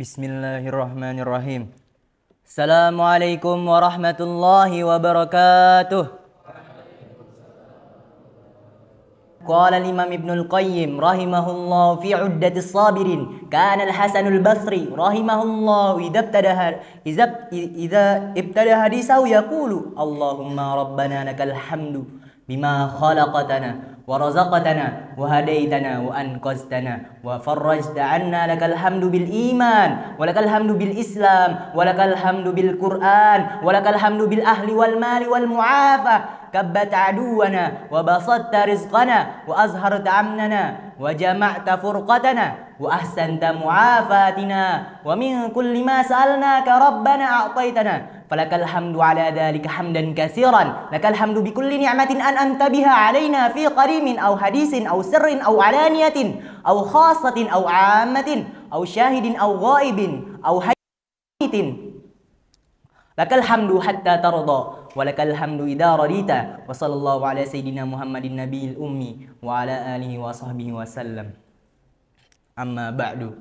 Bismillahirrahmanirrahim. Assalamualaikum warahmatullahi wabarakatuh. Qala al-Imam Ibnul Qayyim rahimahullah fi 'Uddatis Sabirin, kana al-Hasan al-Basri rahimahullah idza ibtada hadisahu yaqulu Allahumma rabbana lakal hamdu bima khalaqtana wa razaqtana wa hadaitana wa anqaztana wa farrajta 'anna lakal hamdu bil iman wa lakal hamdu bil islam wa lakal hamdu bil Qur'an wa lakal hamdu bil ahli wal mali wal mu'afah kabbat aduwana wa basatta rizqana wa azharta amnana wa jama'ta furqatana wa ahsanta mu'afatina wa min kulli ma sa'alnaka rabbana a'taitana falakal hamdu ala dhalika hamdan katsiran lakal hamdu bi kulli ni'matin an'amta biha alaina fi qarimin aw hadisin aw sirrin aw alaniyatin aw khassatin aw 'ammatin aw syahidin aw ghaibin aw hayyin lakal hamdu hatta tarda walakal hamdu idza radita wa sallallahu ala sayyidina Muhammadin nabiyil ummi wa ala alihi wa sahbihi wasallam. Amma ba'du.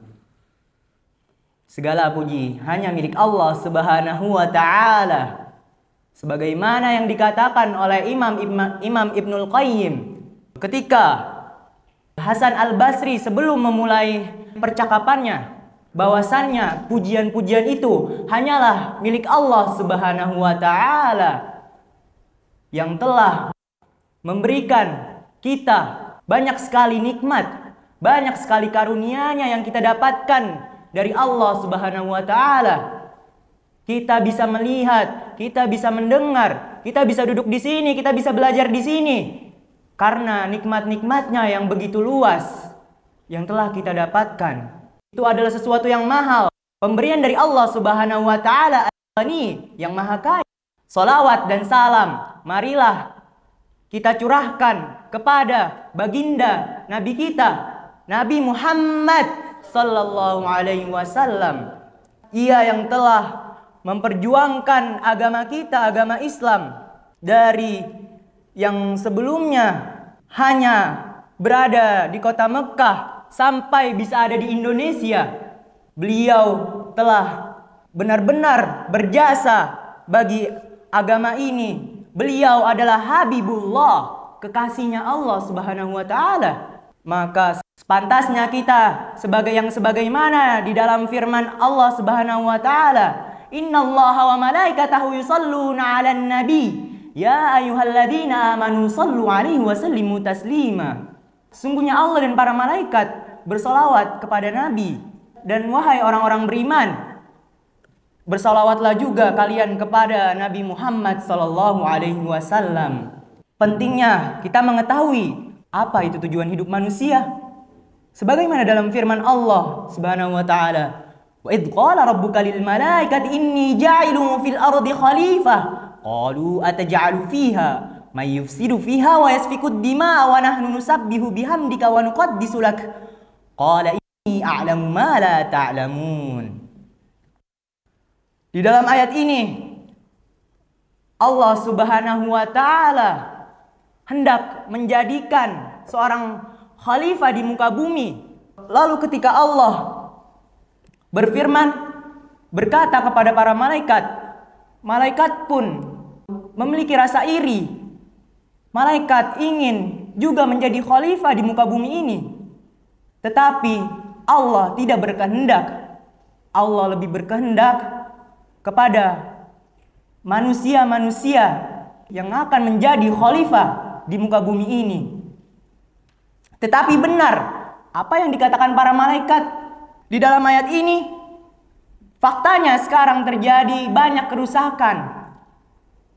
Segala puji hanya milik Allah Subhanahu wa taala. Sebagaimana yang dikatakan oleh Imam Ibnul Qayyim ketika Hasan Al-Basri sebelum memulai percakapannya, bahwasannya pujian-pujian itu hanyalah milik Allah Subhanahu wa taala yang telah memberikan kita banyak sekali nikmat, banyak sekali karunia-Nya yang kita dapatkan dari Allah Subhanahu wa taala. Kita bisa melihat, kita bisa mendengar, kita bisa duduk di sini, kita bisa belajar di sini karena nikmat-nikmatnya yang begitu luas yang telah kita dapatkan. Itu adalah sesuatu yang mahal, pemberian dari Allah Subhanahu wa taala yang maha kaya. Salawat dan salam marilah kita curahkan kepada baginda Nabi kita, Nabi Muhammad sallallahu alaihi wasallam. Ia yang telah memperjuangkan agama kita, agama Islam, dari yang sebelumnya hanya berada di kota Mekah sampai bisa ada di Indonesia. Beliau telah benar-benar berjasa bagi agama ini. Beliau adalah Habibullah, kekasihnya Allah Subhanahu wa taala. Maka sepantasnya kita sebagaimana di dalam firman Allah Subhanahu wa taala, innallaha wa malaikatahu yusalluna 'alan nabi ya ayyuhalladzina amanu sallu 'alaihi wa sallimu taslima. Sesungguhnya Allah dan para malaikat bersalawat kepada Nabi. Dan wahai orang-orang beriman, bersalawatlah juga kalian kepada Nabi Muhammad sallallahu alaihi wasallam. Pentingnya kita mengetahui apa itu tujuan hidup manusia. Sebagaimana dalam firman Allah Subhanahu wa taala, "Wa idz qala rabbuka lil malaikati inni ja'ilun fil ardi khalifah qalu ataj'alu fiha may yufsidu fiha wa yasfikud dima'a wa nahnu nusabbihu bihamdika wa nuqaddisu lak qala inni a'lamu ma la ta'lamun." Di dalam ayat ini Allah Subhanahu wa taala hendak menjadikan seorang khalifah di muka bumi. Lalu ketika Allah berfirman, berkata kepada para malaikat, malaikat pun memiliki rasa iri. Malaikat ingin juga menjadi khalifah di muka bumi ini. Tetapi Allah tidak berkehendak. Allah lebih berkehendak kepada manusia-manusia yang akan menjadi khalifah di muka bumi ini. Tetapi benar apa yang dikatakan para malaikat di dalam ayat ini. Faktanya sekarang terjadi banyak kerusakan,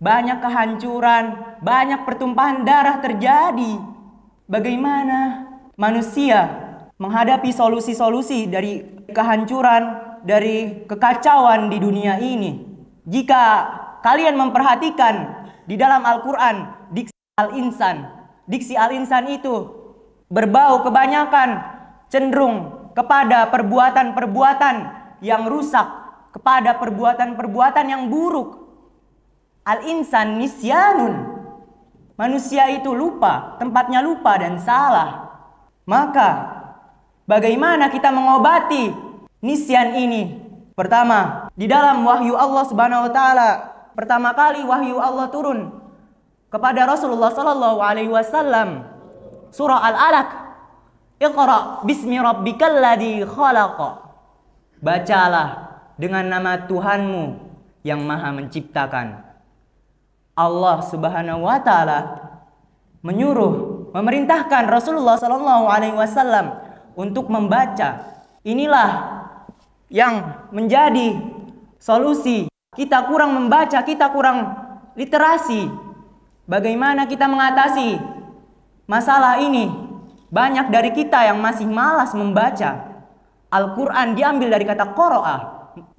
banyak kehancuran, banyak pertumpahan darah terjadi. Bagaimana manusia menghadapi solusi-solusi dari kehancuran, dari kekacauan di dunia ini? Jika kalian memperhatikan di dalam Al-Quran, diksi Al-Insan itu berbau kebanyakan cenderung kepada perbuatan-perbuatan yang rusak, kepada perbuatan-perbuatan yang buruk. Al-insan nisyanun. Manusia itu lupa, tempatnya lupa dan salah. Maka bagaimana kita mengobati nisyan ini? Pertama, di dalam wahyu Allah Subhanahu wa taala, pertama kali wahyu Allah turun kepada Rasulullah sallallahu alaihi wasallam, surah Al-Alaq, Iqra bismi rabbikal ladzi khalaq. Bacalah dengan nama Tuhanmu yang Maha menciptakan. Allah Subhanahu wa taala memerintahkan Rasulullah sallallahu alaihi wasallam untuk membaca. Inilah yang menjadi solusi. Kita kurang membaca, kita kurang literasi. Bagaimana kita mengatasi masalah ini? Banyak dari kita yang masih malas membaca. Al-Quran diambil dari kata qara'a,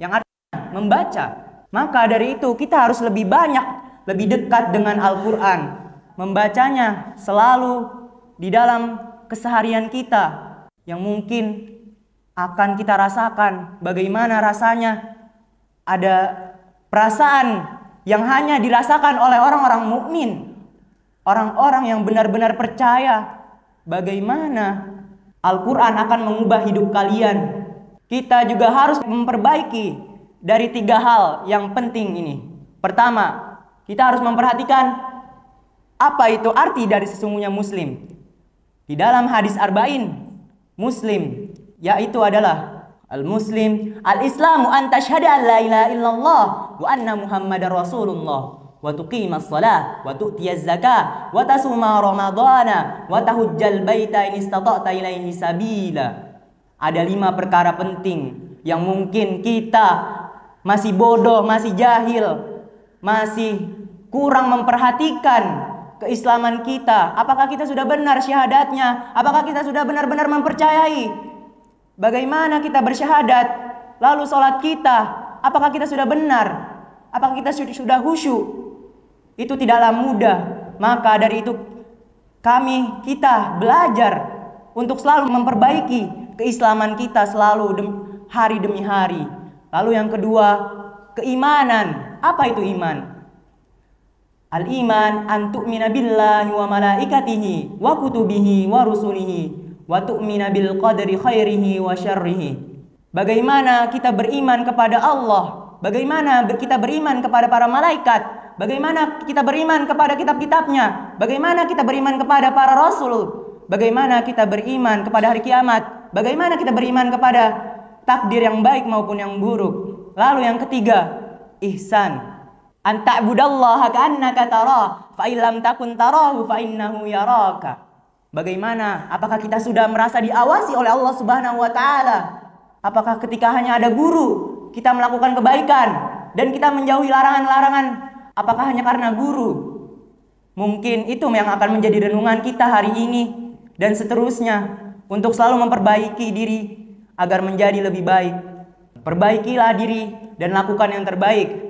yang artinya membaca. Maka dari itu kita harus lebih banyak, lebih dekat dengan Al-Quran. Membacanya selalu di dalam keseharian kita, yang mungkin akan kita rasakan bagaimana rasanya ada perasaan yang hanya dirasakan oleh orang-orang mukmin, orang-orang yang benar-benar percaya. Bagaimana Al-Quran akan mengubah hidup kalian. Kita juga harus memperbaiki dari 3 hal yang penting ini. Pertama, kita harus memperhatikan apa itu arti dari sesungguhnya muslim. Di dalam hadis arba'in, muslim yaitu adalah al-muslim, al-islamu an tashhada an la ilaha illallah wa anna muhammadar rasulullah wa tuqimas shalah wa tu'tiyaz zakah wa tasuma ramadhana wa tahujjal baita in istata'ta ilaihi sabila. Ada 5 perkara penting yang mungkin kita masih bodoh, masih jahil, masih kurang memperhatikan keislaman kita. Apakah kita sudah benar syahadatnya? Apakah kita sudah benar-benar mempercayai? Bagaimana kita bersyahadat? Lalu sholat kita, apakah kita sudah benar? Apakah kita sudah khusyuk? Itu tidaklah mudah. Maka dari itu kita belajar untuk selalu memperbaiki keislaman kita selalu hari demi hari. Lalu yang kedua, keimanan. Apa itu iman? Al-iman an tu'mina billahi wa malaikatihi wa kutubihi wa rusulihi wa tu'mina bil qadri khairihi wa syarrihi. Bagaimana kita beriman kepada Allah? Bagaimana kita beriman kepada para malaikat? Bagaimana kita beriman kepada kitab-kitabnya? Bagaimana kita beriman kepada para rasul? Bagaimana kita beriman kepada hari kiamat? Bagaimana kita beriman kepada takdir yang baik maupun yang buruk? Lalu yang ketiga, ihsan. An ta'budallaha ka'annaka tarah, fa illam takun tarahu fa innahu yaraka. Bagaimana? Apakah kita sudah merasa diawasi oleh Allah Subhanahu wa taala? Apakah ketika hanya ada guru kita melakukan kebaikan dan kita menjauhi larangan-larangan? Apakah hanya karena guru? Mungkin itu yang akan menjadi renungan kita hari ini dan seterusnya, untuk selalu memperbaiki diri agar menjadi lebih baik. Perbaikilah diri dan lakukan yang terbaik.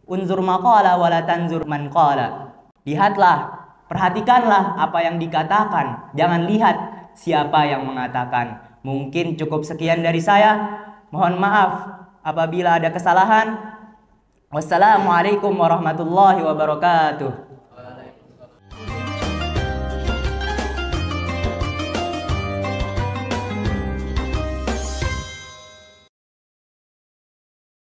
Unzur maqala wala tanzur man qala. Lihatlah, perhatikanlah apa yang dikatakan, jangan lihat siapa yang mengatakan. Mungkin cukup sekian dari saya. Mohon maaf apabila ada kesalahan. Wassalamualaikum warahmatullahi wabarakatuh.